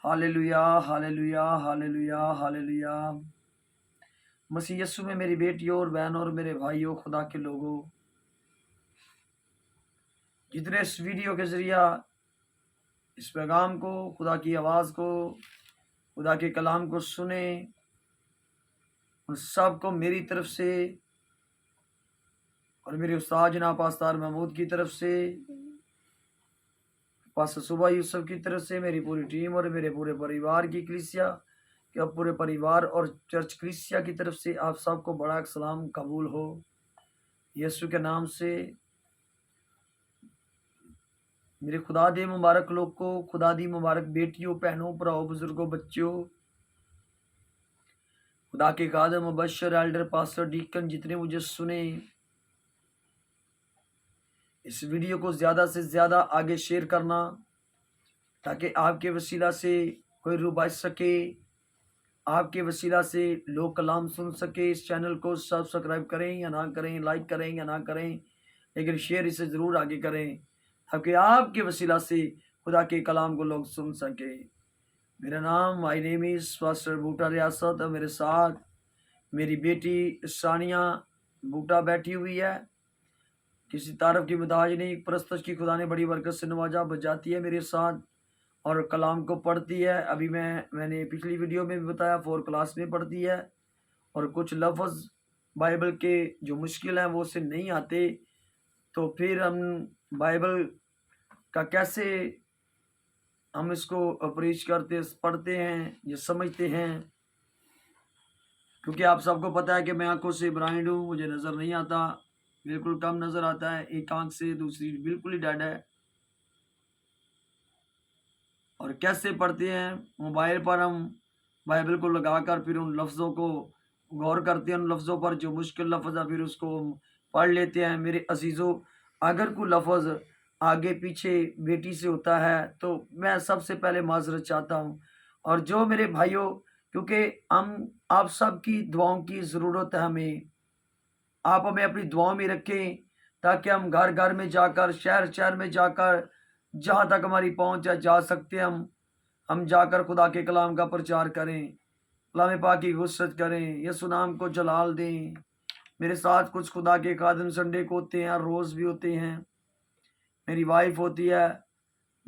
Hallelujah hallelujah hallelujah hallelujah. मसीह यस्सु में मेरी बेटियों और बहनों और मेरे भाइयों, खुदा के लोगों, जितने इस वीडियो के जरिया इस पैगाम को, खुदा की आवाज़ को, खुदा के कलाम को सुने, उन सब को मेरी तरफ से और मेरे उस्ताद जनाब पास्तर महमूद की तरफ से, पास्टर सुबह यूसुफ की तरफ से, मेरी पूरी टीम और मेरे पूरे परिवार की कलीसिया के पूरे परिवार और चर्च कलीसिया की तरफ से आप सबको बड़ा एक सलाम कबूल हो यीशु के नाम से। मेरे खुदा दे मुबारक लोग को, खुदा दी मुबारक बेटियों, बहनों, भराओं, बुजुर्गों, बच्चों, खुदा के खादम, मुबश्शिर, एल्डर, पास्टर, डीकन, जितने मुझे सुने, इस वीडियो को ज़्यादा से ज़्यादा आगे शेयर करना ताकि आपके वसीला से कोई रूह बच सके, आपके वसीला से लोग कलाम सुन सके। इस चैनल को सब्सक्राइब करें या ना करें, लाइक करें या ना करें, लेकिन शेयर इसे ज़रूर आगे करें ताकि आपके वसीला से खुदा के कलाम को लोग सुन सके। मेरा नाम माय नेम इज़ पास्टर बूटा रियासत और मेरे साथ मेरी बेटी सानिया बूटा बैठी हुई है। किसी तारफ की मुताज नहीं, परस्तश की खुदा ने बड़ी बरकत से नवाजा, बजाती है मेरे साथ और कलाम को पढ़ती है। अभी मैंने पिछली वीडियो में भी बताया 4 क्लास में पढ़ती है और कुछ लफ्ज़ बाइबल के जो मुश्किल हैं वो उससे नहीं आते, तो फिर हम बाइबल का कैसे हम इसको प्रीच करते पढ़ते हैं, ये समझते हैं, क्योंकि आप सबको पता है कि मैं आंखों से ब्लाइंड हूँ, मुझे नज़र नहीं आता, बिल्कुल कम नज़र आता है, एक आंख से दूसरी बिल्कुल ही डेड है। और कैसे पढ़ते हैं, मोबाइल पर हम बाइबल को लगाकर फिर उन लफ्ज़ों को गौर करते हैं, उन लफ्ज़ों पर जो मुश्किल लफ्ज़ है फिर उसको हम पढ़ लेते हैं। मेरे अजीज़ों, अगर कोई लफ्ज़ आगे पीछे बेटी से होता है तो मैं सबसे पहले माजरत चाहता हूँ। और जो मेरे भाइयों, क्योंकि हम आप सब की दुआओं की ज़रूरत है, हमें आप हमें अपनी दुआओं में रखें ताकि हम घर घर में जाकर, शहर शहर में जाकर, जहाँ तक हमारी पहुँच है जा सकते हैं, हम जाकर खुदा के कलाम का प्रचार करें, कलाम पाक की गुस्सत करें, यीशु नाम को जलाल दें। मेरे साथ कुछ खुदा के खादिम संडे को होते हैं, रोज़ भी होते हैं, मेरी वाइफ होती है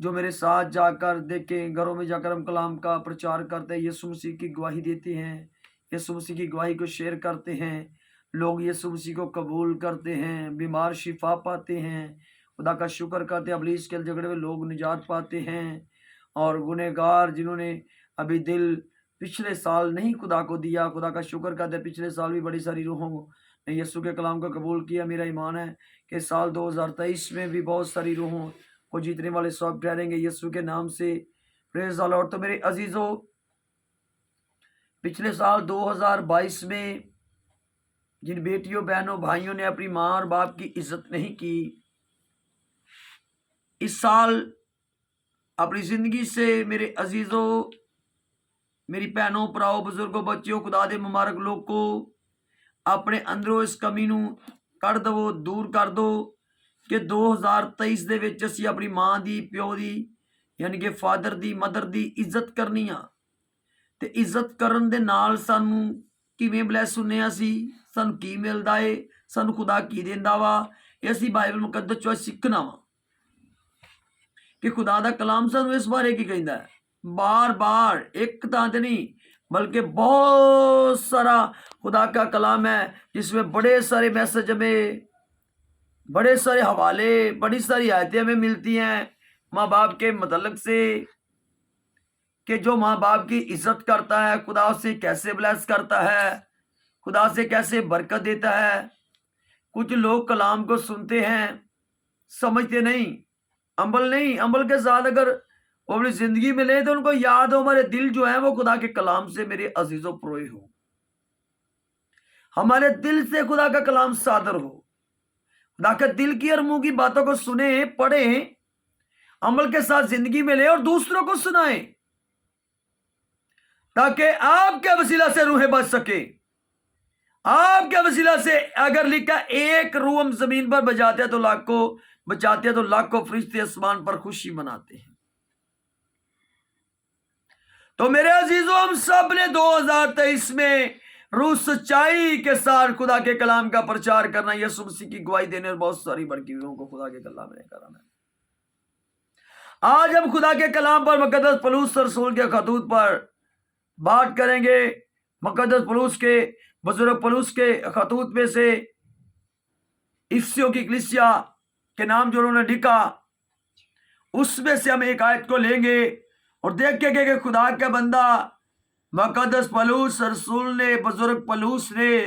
जो मेरे साथ जाकर देखें, घरों में जाकर हम कलाम का प्रचार करते हैं, यीशु मसीह की गवाही देते हैं, यीशु मसीह की गवाही को शेयर करते हैं, लोग यीशु मसीह को कबूल करते हैं, बीमार शिफा पाते हैं, खुदा का शुक्र करते हैं, अबलीस के झगड़े में लोग निजात पाते हैं। और गुनहगार जिन्होंने अभी दिल पिछले साल नहीं खुदा को दिया, खुदा का शुक्र करते हैं, पिछले साल भी बड़ी सारी रूहों ने यीशु के कलाम को कबूल किया। मेरा ईमान है कि साल 2023 में भी बहुत सारी रूहों को जीतने वाले सब ठहरेंगे यीशु के नाम से। Praise the Lord. तो मेरे अजीजों, पिछले साल 2022 में जिन बेटियों, बहनों, भाइयों ने अपनी माँ और बाप की इज्जत नहीं की, इस साल अपनी जिंदगी से मेरे अजीजों, मेरी बहनों, भराओं, बुजुर्गों, बच्चों, खुदा दे मुबारक लोग को अपने अंदरों इस कमी नूं कढ़ दवो, दूर कर दो कि 2023 ਦੇ ਵਿੱਚ ਅਸੀਂ ਆਪਣੀ ਮਾਂ ਦੀ, ਪਿਓ ਦੀ, ਯਾਨੀ ਕਿ ਫਾਦਰ ਦੀ, ਮਦਰ ਦੀ ਇੱਜ਼ਤ ਕਰਨੀ ਆ। ਤੇ ਇੱਜ਼ਤ ਕਰਨ ਦੇ ਨਾਲ ਸਾਨੂੰ ਕਿਵੇਂ ਬਲੈਸ ਹੁੰਨੇ ਆ, ਅਸੀਂ ਸਾਨੂੰ ਕੀ ਮਿਲਦਾ ਏ, ਸਾਨੂੰ ਖੁਦਾ ਕੀ ਦਿੰਦਾ ਵਾ, ਇਹ ਅਸੀਂ ਬਾਈਬਲ ਮੁਕੱਦਸ ਚੋਂ ਸਿੱਖਣਾ ਵਾ कि खुदा दा कलाम सानू इस बारे की कहता है। बार बार एक तांत नहीं बल्कि बहुत सारा खुदा का कलाम है जिसमें बड़े सारे मैसेज हमें, बड़े सारे हवाले, बड़ी सारी आयतें हमें मिलती हैं माँ बाप के मतलब से, कि जो माँ बाप की इज्जत करता है खुदा उसे कैसे ब्लेस करता है, खुदा से कैसे बरकत देता है। कुछ लोग कलाम को सुनते हैं, समझते नहीं, अमल नहीं, अमल के साथ अगर वो अपनी जिंदगी में ले तो उनको याद हो हमारे दिल जो है वो खुदा के कलाम से मेरे अजीजों प्रोए हो, हमारे दिल से खुदा का कलाम सादर हो, खुदा के दिल की और मुंह की बातों को सुने, पढ़े, अमल के साथ जिंदगी में ले और दूसरों को सुनाए ताकि आपके वसीला से रूहें बच सके। आपके वसीला से अगर लिखा एक रूह हम जमीन पर बजाते हैं तो लाखों बचाते हैं, तो लाखों फरिश्ते आसमान पर खुशी मनाते हैं। तो मेरे अजीजों, हम सब ने 2023 में रूह सच्चाई के साथ खुदा के कलाम का प्रचार करना, यीशु मसीह की गवाही देने और बहुत सारी बरकतों को खुदा के कलाम में कराना। आज हम खुदा के कलाम पर मुकद्दस पौलुस रसूल के खतूत पर बात करेंगे। मुकद्दस पौलुस के, बुजुर्ग पौलुस के खतूत में से इफिसियों की कलीसिया के नाम जो उन्होंने लिखा, उसमें से हम एक आयत को लेंगे और देखेंगे कि खुदा का बंदा मुकद्दस पौलुस रसूल ने, बुजुर्ग पौलुस ने,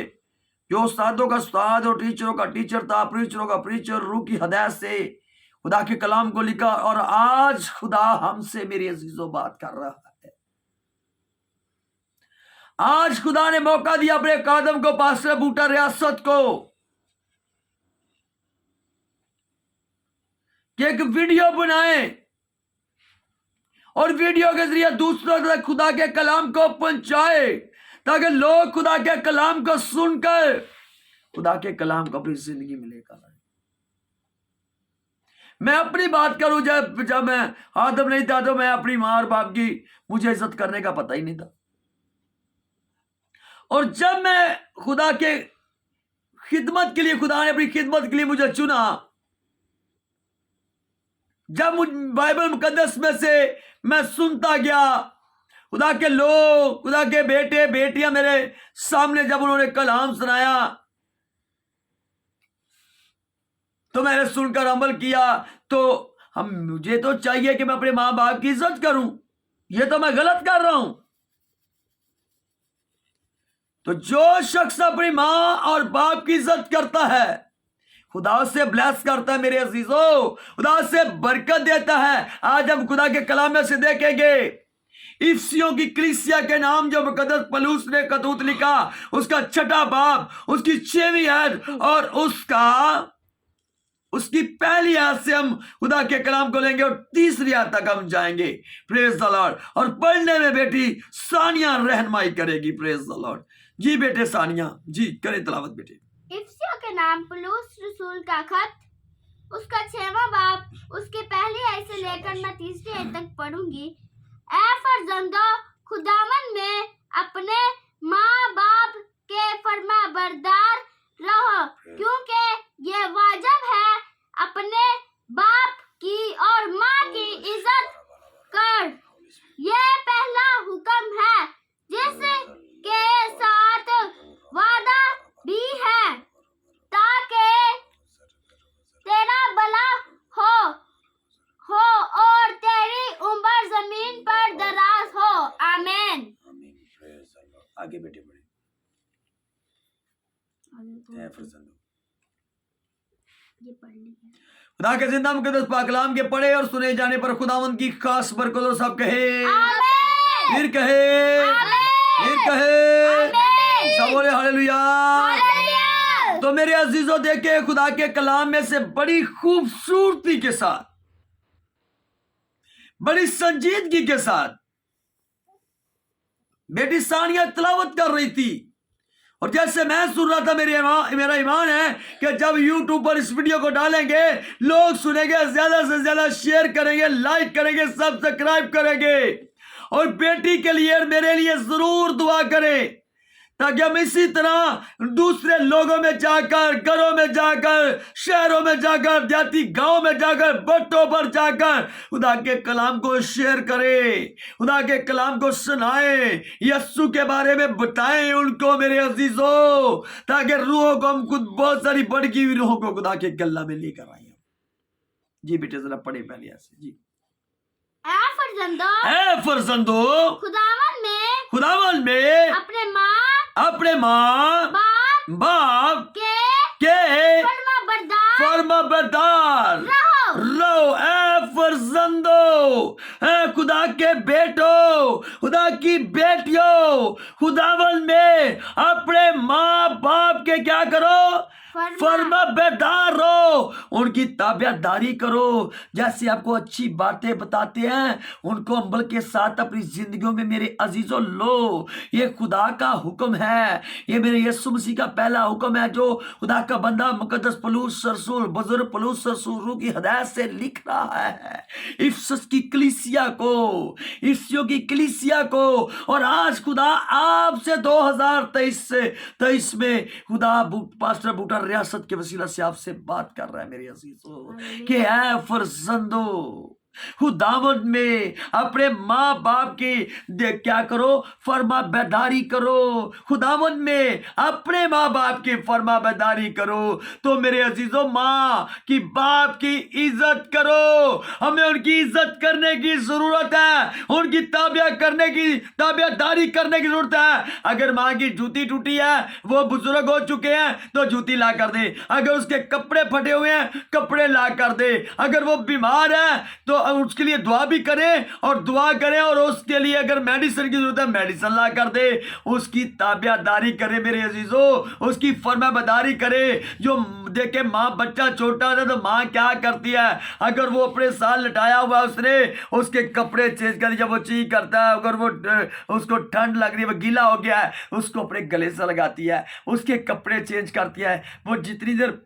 जो उस्तादों का उस्ताद और टीचरों का टीचर था, प्रीचरों का प्रीचर, रूह की हदायत से खुदा के कलाम को लिखा, और आज खुदा हमसे, मेरे अजीजों, बात कर रहा है। आज खुदा ने मौका दिया अपने कादम को, पास्टर बूटा रियासत को, कि एक वीडियो बनाए और वीडियो के जरिए दूसरों तक खुदा के कलाम को पहुंचाए, ताकि लोग खुदा के कलाम को सुनकर खुदा के कलाम को अपनी जिंदगी में लेकर आए। मैं अपनी बात करूं, जब मैं आदम नहीं था तो मैं अपनी मां और बाप की मुझे इज्जत करने का पता ही नहीं था, और जब मैं खुदा के खिदमत के लिए, खुदा ने अपनी खिदमत के लिए मुझे चुना, जब बाइबल मुकद्दस में से मैं सुनता गया, खुदा के लोग, खुदा के बेटे बेटियां मेरे सामने जब उन्होंने कलाम सुनाया, तो मैंने सुनकर अमल किया। तो मुझे तो चाहिए कि मैं अपने माँ बाप की इज्जत करूं, ये तो मैं गलत कर रहा हूं। तो जो शख्स अपनी माँ और बाप की इज्जत करता है, खुदा से ब्लेस करता है, मेरे अजीजों, खुदा से बरकत देता है। आज हम खुदा के कलाम में से देखेंगे, इफिसियों की कलीसिया के नाम जो मुकद्दस पौलुस ने खतूत लिखा, उसका 6वां बाब, उसकी 6वीं आयत और उसकी पहली आयत से हम खुदा के कलाम को लेंगे और 3री आयत तक हम जाएंगे। Praise the Lord. और पढ़ने में बेटी सानिया रहनुमाई करेगी। Praise the Lord. जी बेटे सानिया, जी करें तलावत बेटे। इफिसियों के नाम पौलुस रसूल का खत, उसका 6वां बाब, उसके पहली आयत से लेकर मैं 3री आयत तक पढ़ूंगी। ऐ फर्जंदों, खुदावन में अपने माँ बाप के फरमाबरदार रहो, क्योंकि ये वाजिब है। अपने बाप की और माँ की इज्जत कर, ये पहला हुक्म है, जिसके साथ वादा भी है, ताकि तेरा भला हो और तेरी उम्र जमीन पर दराज हो। आमीन। आगे बेटे बढ़े। खुदा के जिंदा मुकद्दस पाक कलाम के पढ़े और सुने जाने पर खुदावंद की खास बरकत, सब कहे आमीन। फिर कहे आमीन। फिर कहे आमीन। सब बोले हालेलुया। हालेलुया। तो मेरे अजीजों, देखे खुदा के कलाम में से बड़ी खूबसूरती के साथ, बड़ी संजीदगी के साथ बेटी सानिया तलावत कर रही थी, और जैसे मैं सुन रहा था, मेरा ईमान है कि जब YouTube पर इस वीडियो को डालेंगे, लोग सुनेंगे, ज्यादा से ज्यादा शेयर करेंगे, लाइक करेंगे, सब्सक्राइब करेंगे, और बेटी के लिए, मेरे लिए जरूर दुआ करें, ताकि हम इसी तरह दूसरे लोगों में जाकर, घरों में जाकर, शहरों में जाकर, देहाती गांव में जाकर, बट्टों पर जाकर खुदा के कलाम को शेयर करें, खुदा के कलाम को सुनाएं, यस्सु के बारे में बताएं उनको, मेरे अजीजों, ताकि रूहों को, हम खुद बहुत सारी बढ़की हुई रूहों को खुदा के गल्ला में लेकर आए। जी बेटे जरा पढ़े पहले ऐसे। जी। ऐ फर्जंदो, खुदावन में अपने माँ बाप के फरमाबरदार रहो। ऐ फर्जंदो, ऐ खुदा के बेटो, खुदा की बेटियों, खुदावन में अपने माँ बाप के क्या करो? फरमा बेदार रहो, उनकी ताबियादारी करो। जैसे आपको अच्छी बातें बताते हैं उनको अमल के साथ अपनी जिंदगियों में मेरे अजीजों लो। ये खुदा का हुक्म है, ये मेरे यीशु मसीह का पहला हुक्म है जो खुदा का बंदा मुकद्दस पौलुस रसूल बुजुर्ग पौलुस रसूल रूह की हिदायत से लिख रहा है इफिसस की कलीसिया को, इफिसियों की कलीसिया को। और आज खुदा आपसे 2023 में खुदा पास्टर बूटा रियासत के वसीला से आपसे बात कर रहा है मेरे अजीजों कि है फरजंदो खुदावंद में अपने माँ बाप की क्या करो, फर्मा बरदारी करो। खुदावंद में अपने माँ बाप की फर्मा बरदारी करो। तो मेरे अजीजों माँ की बाप की इज्जत करो। हमें उनकी इज्जत करने की जरूरत है, उनकी ताबियादारी करने की जरूरत है। अगर माँ की जूती टूटी है, वो बुजुर्ग हो चुके हैं तो जूती ला कर दे। अगर उसके कपड़े फटे हुए हैं कपड़े ला कर दे। अगर वो बीमार है तो उसके लिए दुआ भी करें और दुआ करें, और उसके लिए अगर मेडिसिन की जरूरत है मेडिसिन ला कर दे। उसकी ताबियादारी करे मेरे अजीजों, उसकी फरमाबरदारी करे। जो देखे माँ बच्चा छोटा है तो माँ क्या करती है, अगर वो अपने साल लटाया हुआ उसने उसके कपड़े चेंज कर, जब वो चीख करता है, अगर वो उसको ठंड लग रही है, वो गीला हो गया है, उसको अपने गले से लगाती है, उसके कपड़े चेंज करती है। वो जितनी देर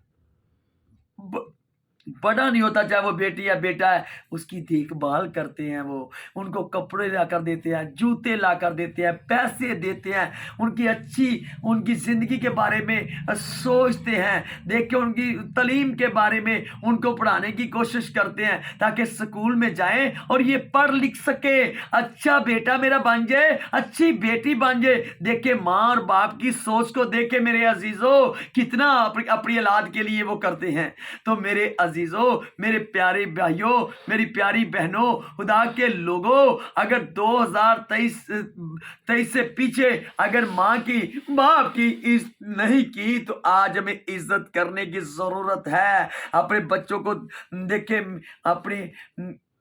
बड़ा नहीं होता, चाहे वो बेटी या बेटा है, उसकी देखभाल करते हैं। वो उनको कपड़े ला कर देते हैं, जूते ला कर देते हैं, पैसे देते हैं, उनकी ज़िंदगी के बारे में सोचते हैं, देख के उनकी तालीम के बारे में उनको पढ़ाने की कोशिश करते हैं ताकि स्कूल में जाएं और ये पढ़ लिख सके, अच्छा बेटा मेरा बन जाए, अच्छी बेटी बन जाए। देखे माँ और बाप की सोच को देखे मेरे अजीजों कितना अपनी औलाद के लिए वो करते हैं। तो मेरे अजीजों, मेरे प्यारे भाइयों, मेरी प्यारी बहनों, खुदा के लोगों, अगर 2023 से पीछे अगर माँ की बाप की इज्जत नहीं की तो आज हमें इज्जत करने की जरूरत है। अपने बच्चों को देखें, अपने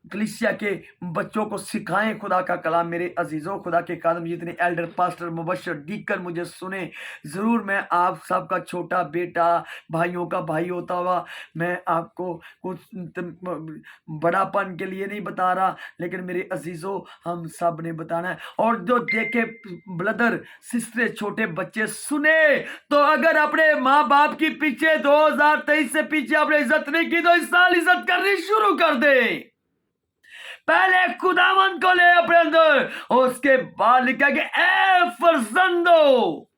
कलीसिया के बच्चों को सिखाएं खुदा का कलाम। मेरे अजीजों, खुदा के कादम जितने एल्डर पास्टर मुबशर डीकर मुझे सुने, ज़रूर मैं आप सबका छोटा बेटा, भाइयों का भाई होता हुआ मैं आपको कुछ बड़ापन के लिए नहीं बता रहा, लेकिन मेरे अजीजों हम सब ने बताना है। और जो देखे ब्रदर सिस्टर छोटे बच्चे सुने, तो अगर अपने माँ बाप की पीछे 2023 से पीछे आपने इज्जत नहीं की तो इस साल इज्जत करनी शुरू कर दे। पहले खुदावंद को ले अपने अंदर, और उसके बाद लिखा कि ए फरजंदो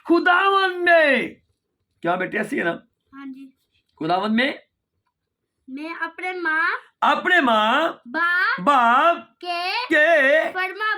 खुदावंद में, क्या बेटे ऐसी है ना? हाँ जी। खुदावंद में मैं अपने माँ बाप के फरमा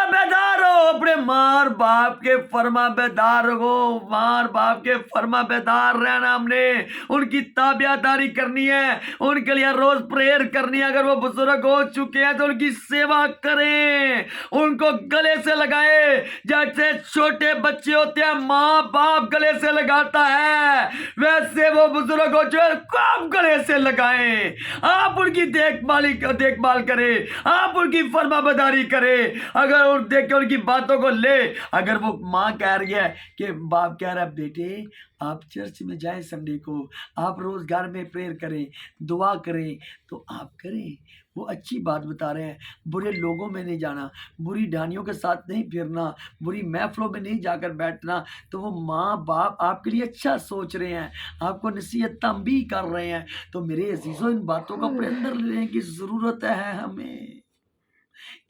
बेदार हो। अपने माँ और बाप के फरमा बेदार हो। माँ और बाप के फरमा बेदार रहना, हमने उनकी ताबियादारी करनी है, उनके लिए रोज प्रेयर करनी है। अगर वो बुजुर्ग हो चुके हैं तो उनकी सेवा करें, उनको गले से लगाए। जैसे छोटे बच्चे होते हैं माँ बाप गले से लगाता है, वैसे वो बुजुर्ग हो चुके आप गले से लगाएं। आप उनकी देखभाल करें, आप उनकी फरमाबरदारी करें। अगर उन देख के उनकी बातों को ले, अगर वो माँ कह रही है कि बाप कह रहा है बेटे आप चर्च में जाएं संडे को, आप रोज घर में प्रेयर करें, दुआ करें, तो आप करें। वो अच्छी बात बता रहे हैं। बुरे लोगों में नहीं जाना, बुरी ढानियों के साथ नहीं फिरना, बुरी महफिलों में नहीं जाकर बैठना। तो वो माँ बाप आपके लिए अच्छा सोच रहे हैं, आपको नसीहत तंबीह कर रहे हैं। तो मेरे अजीजों, इन बातों को अपने अंदर लेने की ज़रूरत है हमें।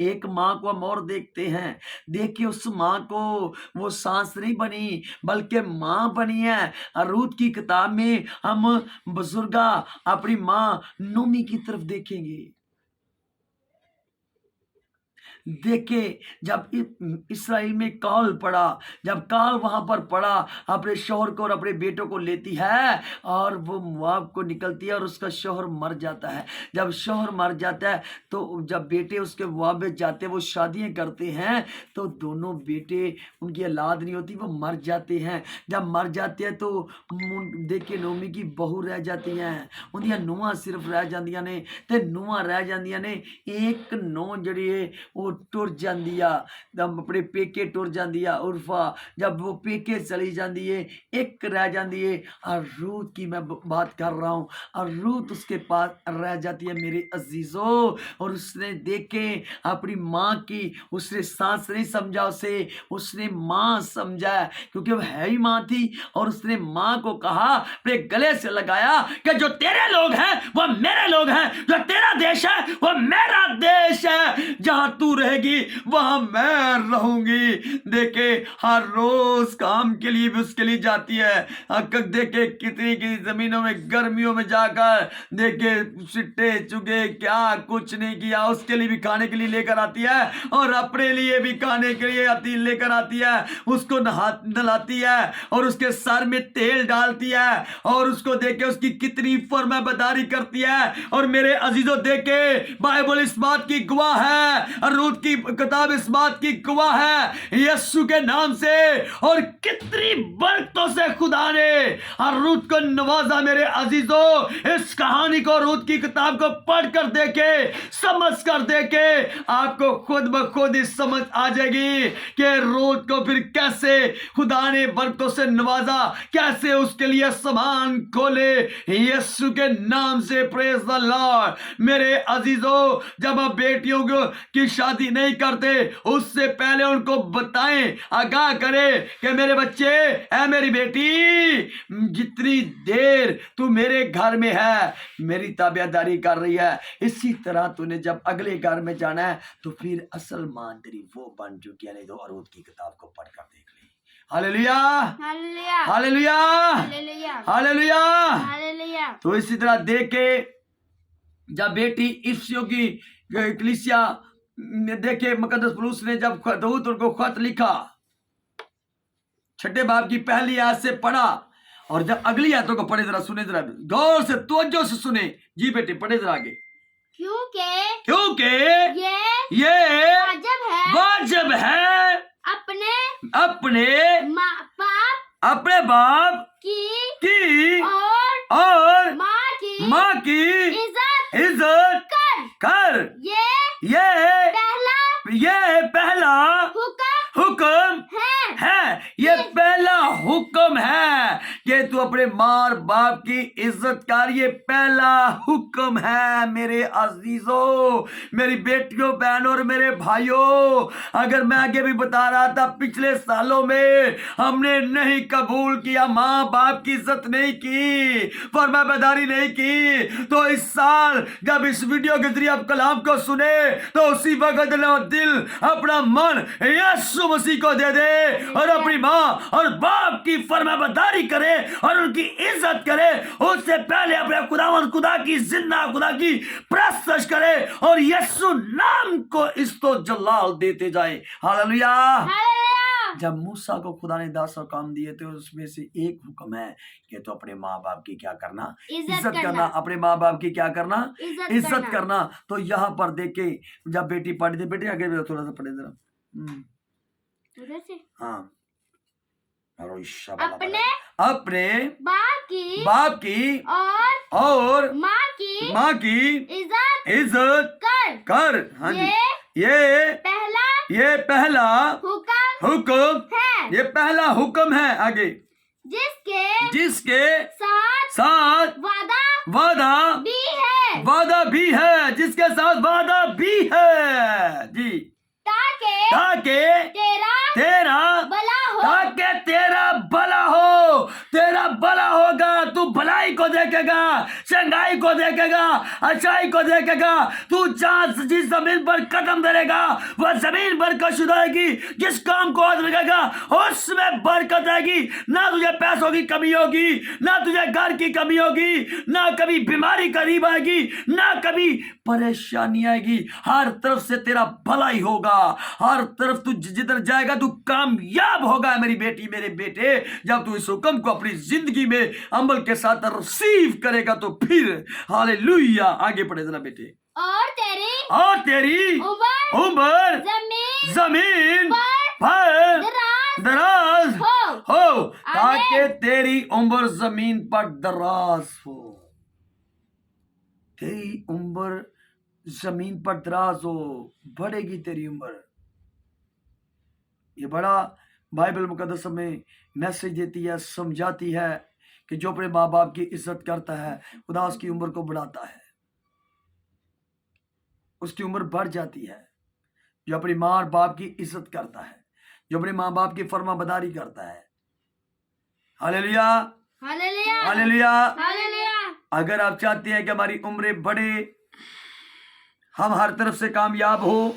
एक माँ को हम और देखते हैं, देखिए उस माँ को वो सांस नहीं बनी बल्कि माँ बनी है। रूत की किताब में हम बुजुर्गा अपनी माँ नोमी की तरफ देखेंगे। देखे जब इस्राएल में काल पड़ा, जब काल वहां पर पड़ा, अपने शौहर को और अपने बेटों को लेती है और वो मुआब को निकलती है और उसका शौहर मर जाता है। जब शौहर मर जाता है तो जब बेटे उसके मुआब में जाते हैं, वो शादियां करते हैं, तो दोनों बेटे उनकी औलाद नहीं होती, वो मर जाते हैं। जब मर जाते हैं तो देखिए नोमी की बहू रह जाती हैं, उनकी नुआं सिर्फ रह जांदियां ने, ते नुआं रह जांदियां ने। एक नौ जड़ी है वो वो टुर जाती है, जब अपने पेके टुर जाती है उर्फा, जब वो पेके चली जाती है, एक रह जाती है। और रूत की मैं बात कर रहा हूँ, और रूत उसके पास रह जाती है मेरे अजीजों। और उसने देखे अपनी माँ की, उसने सास नहीं समझा उसे, उसने माँ समझा, क्योंकि वो है ही माँ थी। और उसने माँ को कहा, अपने गले से लगाया कि जो तेरे लोग हैं वो मेरे लोग हैं, जो तेरा देश है वो मेरा देश है, जहां तू रहेगी वहां मैं रहूंगी। देखे हर रोज काम के लिए भी उसके लिए जाती है। देखे कितनी की जमीनों में गर्मियों में जाकर देखे सिट्टे चुगे, क्या कुछ नहीं किया, उसके लिए भी खाने के लिए लेकर आती है, और अपने लिए भी खाने के लिए लेकर आती है। उसको नहलाती है और उसके सर में तेल डालती है, और उसको देखे उसकी कितनी फरमाबरदारी करती है। और मेरे अजीजों देखे बाइबल इस बात की गवाह है, और रूत की किताब इस बात की गवाह है, यीशु के नाम से। और कितनी बरकतों से खुदा ने और रूत को नवाजा। मेरे अजीजों इस कहानी को, रूत की किताब को पढ़कर देखे, समझ कर देखे, आपको खुद ब खुद ही समझ आ जाएगी कि रूत को फिर कैसे खुदा ने बरकतों से नवाजा, कैसे उसके लिए सामान खोले यीशु के नाम से। Praise the Lord. मेरे अजीजों, जब आप बेटियों की शादी नहीं करते उससे पहले उनको बताएं, आगाह करें कि मेरे बच्चे, ऐ मेरी बेटी, जितनी देर तू मेरे घर में है मेरी ताबियादारी कर रही है, इसी तरह तूने जब अगले घर में जाना है तो फिर असल मां तेरी वो बन चुकी है। नहीं तो रूत की किताब को पढ़कर देख ली। Hallelujah, hallelujah, hallelujah, hallelujah, hallelujah. Hallelujah. तो इसी तरह देखे जब बेटी इफ्सियों की कलीसिया ने देखे, मुकद्दस पौलुस ने जब दूत उनको खत लिखा, छठे बाब की पहली आयत से पढ़ा, और जब अगली आयतों को पढ़े, जरा सुने, जरा गौर से तवज्जो से सुने। जी बेटे पढ़े जरा आगे। क्योंकि ये वाजिब है अपने बाप की और माँ की इज्जत कर। ये पहला हुक्म है। ये पहला हुक्म है कि तू अपने माँ और बाप की इज्जत कर। ये पहला हुक्म है मेरे अजीजों, मेरी बेटियों, बहनों और मेरे भाइयों। अगर मैं आगे भी बता रहा था, पिछले सालों में हमने नहीं कबूल किया, माँ बाप की इज्जत नहीं की, फरमाबरदारी नहीं की, तो इस साल जब इस वीडियो के जरिए आप कलाम को सुने तो उसी वक्त दिल अपना मन यीशु मसीह को दे दे, और अपनी माँ और बाप की फरमाबरदारी करे और उनकी इज्जत करे। उससे पहले अपने खुदा की जिंदा खुदा की प्रशंसा करे और यीशु नाम को इस्तो जलाल देते जाए। हालेलुया। जब मूसा को खुदा ने 10 काम दिए थे, उसमें से एक हुक्म है कि तो अपने माँ बाप की क्या करना, इज्जत करना। अपने माँ बाप की क्या करना, इज्जत करना। तो यहाँ पर देखे जब बेटी पढ़ी थी, बेटी आगे थोड़ा सा पढ़े जरा। हाँ, अपने बाप की और माँ की इज्जत कर। हाँ जी, ये पहला हुक्म है। ये पहला हुक्म है। आगे, जिसके साथ वादा भी है, जिसके साथ वादा भी है जी, ताकि तेरा भला हो, तेरा भला होगा। तू भलाई को देखेगा, चंगाई को देखेगा, अच्छाई को देखेगा। तू जहाँ जिस जमीन पर कदम धरेगा वह जमीन बरकत आएगी। जिस काम को हाथ लगेगा उसमें बरकत आएगी। ना तुझे पैसों की कमी होगी, ना तुझे घर की कमी होगी, ना कभी बीमारी करीब आएगी, ना कभी परेशानी आएगी। हर तरफ से तेरा भलाई होगा, हर तरफ तू जिधर जाएगा तू कामयाब होगा। मेरी बेटी, मेरे बेटे, जब तू इस हुक्म को अपनी जिंदगी में अमल के साथ रिसीव करेगा तो फिर हालेलुया। आगे पढ़े जरा बेटे। और तेरी उम्र जमीन पर दराज हो, ताकि तेरी उम्र जमीन पर दराज हो। तेरी उम्र जमीन पर दराज हो, बढ़ेगी तेरी उम्र। ये बड़ा बाइबल मुकद्दस हमें मैसेज देती है, समझाती है कि जो अपने माँ बाप की इज्जत करता है खुदा उसकी उम्र को बढ़ाता है, उसकी उम्र बढ़ जाती है। जो अपनी माँ और बाप की इज्जत करता है, जो अपने माँ बाप की फरमाबरदारी करता है। Hallelujah, hallelujah, hallelujah. हालेलुया। अगर आप चाहते हैं कि हमारी उम्रें बढ़े, हम हर तरफ से कामयाब हो,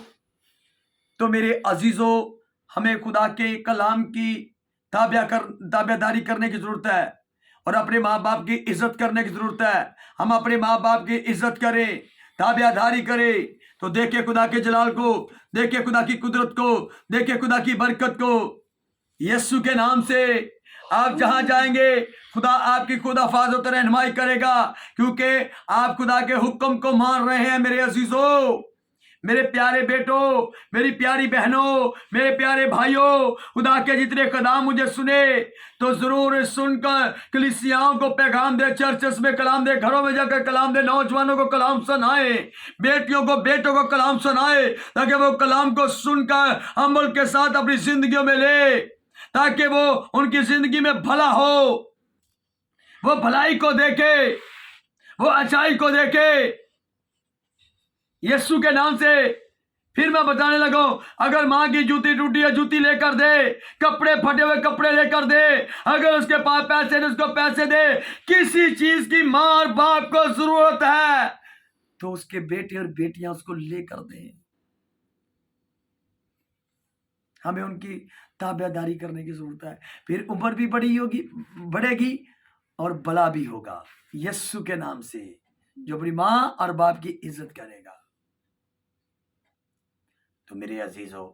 तो मेरे अजीजों, हमें खुदा के कलाम की ताबेदारी करने की जरूरत है और अपने माँ बाप की इज्जत करने की जरूरत है। हम अपने माँ बाप की इज्जत करें, ताबेदारी करें, तो देखिए खुदा के जलाल को, देखिए खुदा की कुदरत को, देखिए खुदा की बरकत को। यीशु के नाम से आप जहां जाएंगे खुदा आपकी खुद हिफाजत और रहनुमाई करेगा, क्योंकि आप खुदा के हुक्म को मान रहे हैं। मेरे अजीजों, मेरे प्यारे बेटों, मेरी प्यारी बहनों, मेरे प्यारे भाइयों, खुदा के जितने कलाम मुझे सुने तो जरूर सुनकर कलीसियाओं को पैगाम दे, चर्चेस में कलाम दे, घरों में जाकर कलाम दे, नौजवानों को कलाम सुनाए, बेटियों को बेटों को कलाम सुनाए, ताकि वो कलाम को सुनकर अमल के साथ अपनी जिंदगियों में ले, ताकि वो उनकी जिंदगी में भला हो, वो भलाई को देखे, वो अच्छाई को देखे। यीशु के नाम से फिर मैं बताने लगा, अगर माँ की जूती टूटी है जूती लेकर दे, कपड़े फटे हुए कपड़े लेकर दे, अगर उसके पास पैसे नहीं उसको पैसे दे। किसी चीज की माँ और बाप को जरूरत है तो उसके बेटे और बेटियां उसको लेकर दें। हमें उनकी ताबेदारी करने की जरूरत है, फिर उम्र भी बढ़ेगी और भला भी होगा। यीशु के नाम से जो अपनी माँ और बाप की इज्जत करेगा। तो मेरे अजीजों,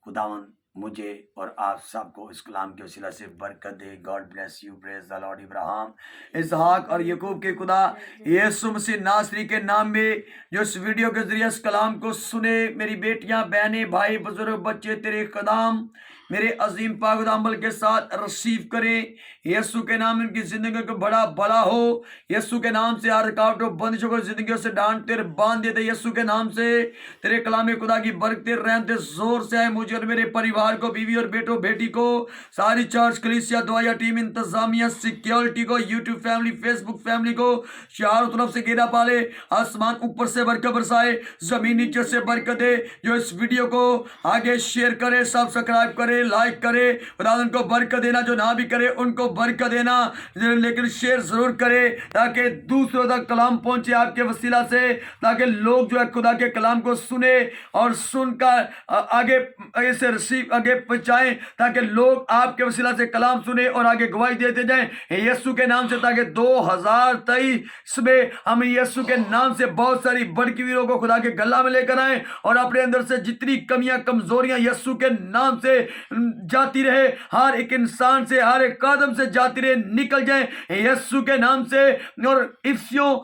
खुदावन मुझे और आप सबको इस कलाम के वसीला से बरकत दे। God bless you, praise the Lord. Ibrahim, Ishaq और याकूब के खुदा यीशु मसीह नासरी के नाम में जो इस वीडियो के जरिए इस कलाम को सुने, मेरी बेटियां, बहनें, भाई, बुजुर्ग, बच्चे तेरे कदम मेरे अजीम पाक अमल के साथ रिसीव करें। यीशु के नाम में इनकी जिंदगी को बड़ा भला हो। यीशु के नाम से हर रुकावट को बंदिशों को जिंदगी से डांट तेरे बांध देते। यीशु के नाम से तेरे कलाम खुदा की बरकतें रहमतें जोर से आए मुझे और मेरे परिवार को, बीवी और बेटों बेटी को, सारी चर्च, कलीसिया, दुआया टीम, इंतजामिया, सिक्योरिटी को, यूट्यूब फैमिली, फेसबुक फैमिली को चारों तरफ से घेरा पाले। आसमान ऊपर से बरकत बरसाए, जमीन नीचे से बरकत दे। जो इस वीडियो को आगे शेयर करे, सब्सक्राइब करे, लाइक करे, खुदा उनको बरकत देना। जो ना भी करे उनको बरकत देना, लेकिन शेयर जरूर करे ताकि दूसरों तक कलाम पहुंचे आपके वसीला से, ताकि लोग जो है खुदा के कलाम को सुने और सुनकर आगे से रिसीव आगे पहुंचाएं, ताकि लोग आपके वसीला से कलाम सुने और आगे गवाही देते जाएं यीशु के नाम से, ताकि 2023 में हम यीशु के नाम से बहुत सारी बड़कीवीरों को खुदा के गला में लेकर आए और अपने अंदर से जितनी कमियां कमजोरियां यीशु के नाम से जाती रहे, हर एक इंसान से, हर एक कदम से जाती रहे, निकल जाए यीशु के नाम से। और इफ्सियों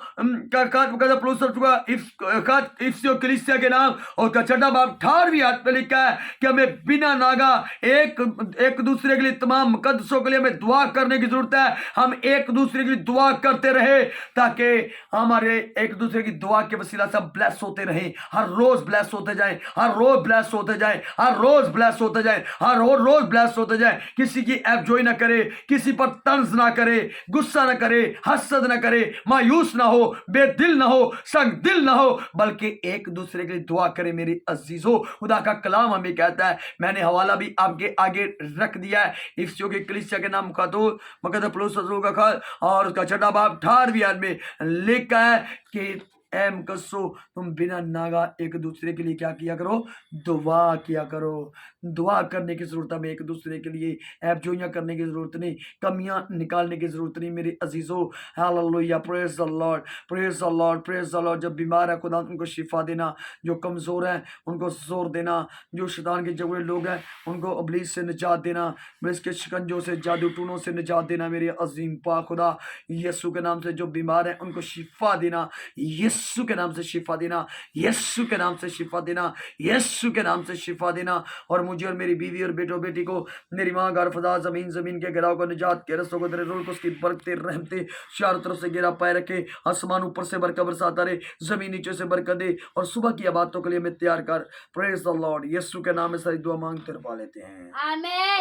कलीसिया के नाम और का छठा बाब 18वीं आयत में लिखा है कि हमें बिना नागा एक दूसरे के लिए, तमाम मुकद्दसों के लिए हमें दुआ करने की जरूरत है। हम एक दूसरे के लिए दुआ करते रहे ताकि हमारे एक दूसरे की दुआ के वसीला से ब्लेस होते रहे, हर रोज ब्लेस होते जाए, हर रोज ब्लेस होते जाए, हर रोज ब्लेस होते जाए, हर रोज ब्लेस होते जाए। किसी की एफजोई ना करे, किसी पर तंज ना करे, गुस्सा ना करे, हसद ना करे, मायूस ना हो, बेदिल ना हो, संग दिल ना हो, बल्कि एक दूसरे के लिए दुआ करे। मेरे अजीजों, खुदा का कलाम हमें कहता है, मैंने हवाला भी आपके आगे रख दिया है, इफ्सियों के कलीसिया के नाम और उसका छठा बाब 18वीं आयत में लिखा है कि ऐ मुकद्दसो, तुम बिना नागा एक दूसरे के लिए क्या किया करो, दुआ किया करो। दुआ करने की जरूरत है, एक दूसरे के लिए एफजोइयां करने की जरूरत नहीं, कमियां निकालने की जरूरत नहीं। मेरे अजीजों, hallelujah, praise the Lord, praise the Lord, praise the Lord. जब बीमार है खुदा उनको शिफा देना, जो कमजोर है उनको जोर देना, जो शैतान के जगह लोग हैं उनको इब्लीस से निजात देना, इसके शिकंजों से, जादू टूनों से निजात देना। मेरे अजीम पाक खुदा यीशु के नाम से जो बीमार है उनको शिफा देना, यीशु यीशु के नाम से शिफा देना, यीशु के नाम से शिफा देना, यीशु के नाम से शिफा देना। और मुझे और मेरी बीवी और बेटो बेटी को, मेरी माँ घर फजा जमीन के गिराव को, निजात के रस्तों को, तेरे रोल को, उसकी बरकते रहमते चारों तरफ से गिरा पाए रखे। आसमान ऊपर से बरकत बरसाता रहे, जमीन नीचे से बरकत दे, और सुबह की बातों के लिए हमें तैयार कर। Praise the Lord. यीशु के नाम में सारी दुआ मांगते रह लेते हैं। आमीन।